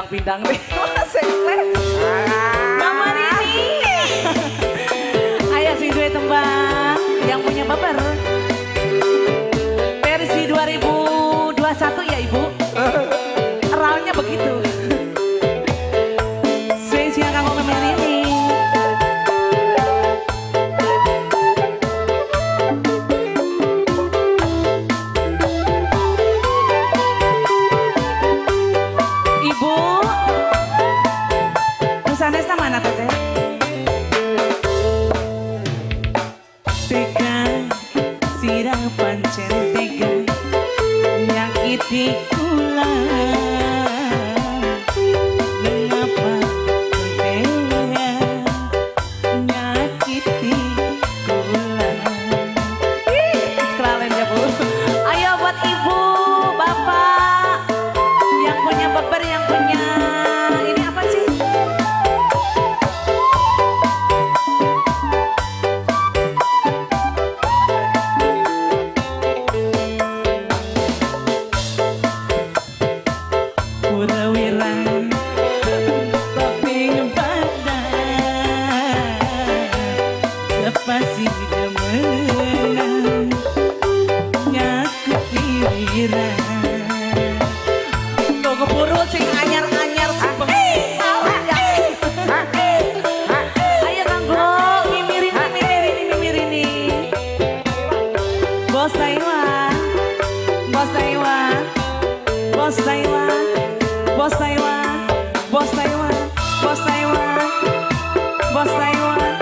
pindang-pindang deh. Mama Rini. Ayo si duet tembang yang punya baper. Versi 2021 ya Ibu. Ralnya begitu. Spesial kamu Mama Rini. Nesta mana teteh? Tega sirang pancen tega nyakiti kula. Mengapa tega nyakiti kula? Sekalian ya Bu. Ayo buat ibu, bapak yang punya baper, yang punya ini apa sih? Pasti demenan nyakuti wirang tuh keburu sing anyar-anyar ayo kanggo mimirin Bos Taiwan Bos Taiwan Bos Taiwan Bos Taiwan Bos Taiwan Bos Taiwan Bos Taiwan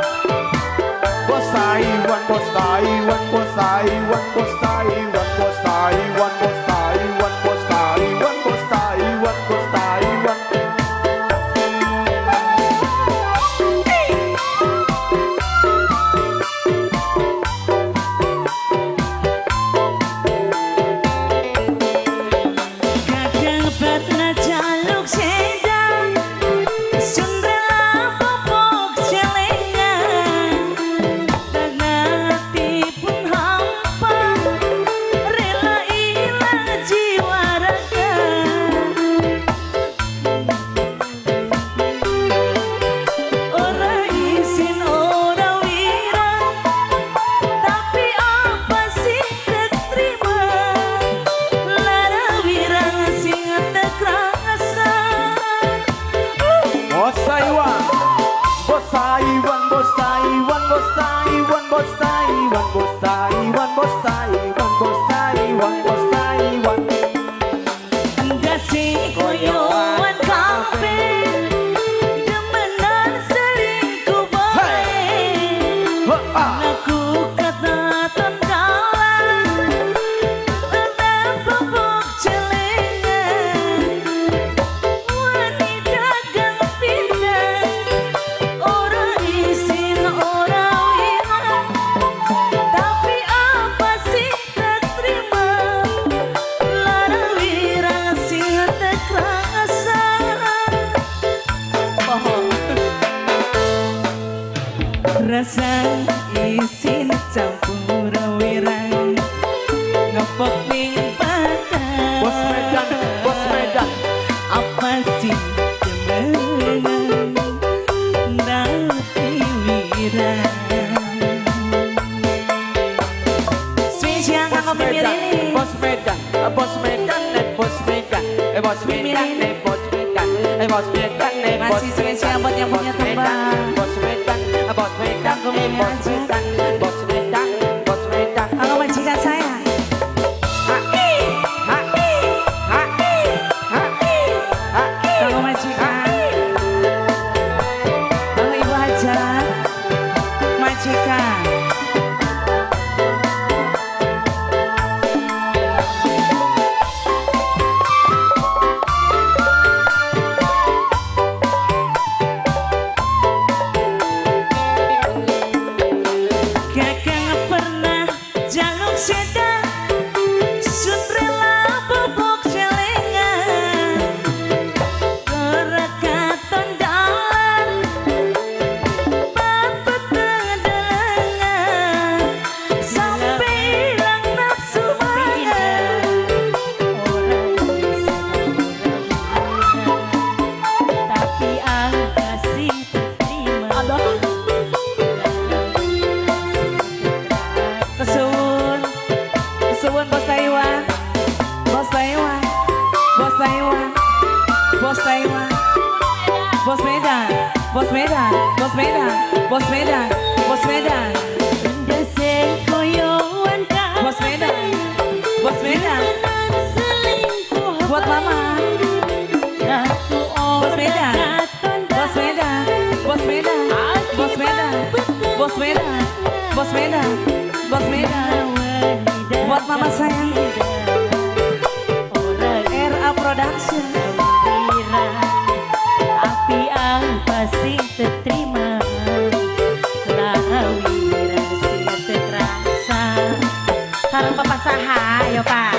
Bos Taiwan, Bos Taiwan, Bos Taiwan, Bos Taiwan, Bos Taiwan, Bos Taiwan, Bos Taiwan, Bos Taiwan, Bos Taiwan. Kadang pernah jaluk sedang Sundela popok celengan Hati pun hampa rela ilang jiwa raga ora isin ora wirang tapi apa sih keterima lara wirang sing tekrasa Bos Taiwan, Bos Taiwan, Bos Taiwan, Bos Taiwan, Bos Taiwan, Bos Taiwan, Bos Taiwan, Bos Taiwan, Bos Taiwan. Anda sing koyoan kafe demenan selingkuh bae aku kata tondalan ada popok celengan wani dagang pindah ora isin ora wirang tapi apa sih keterima lara wirang sing tekrasa rasa isin campur wirang ngepok ning badan Bos Medan, Bos Medan. apa sih demenan tapi wirang spesial kanggo Mimi Rini Bos Medan, Bos Medan, Bos Medan, Bos Medan, Bos Medan, Bos Medan, masih spesial buat yang punya tembang Bos Medan, Bos Medan, Kanggo Mimi Bos aja. Medan, Bos Medan, Bos Medan. kanggo majikan saya kanggo majikan kanggo ibu hajat majikan Sulaiman. Bos Medan, Bos Medan, Bos Medan, Bos Medan, Bos Medan. Bos Medan, Bos Medan. Buat mama. Bos Medan, Bos Medan, Bos Medan, Bos Medan, Bos Medan, Bos Medan, Bos Medan. Buat mama sayang. RA Production. Tapi apa sih terima lawiran sih terasa. Sarang Bapak saha ya Pak.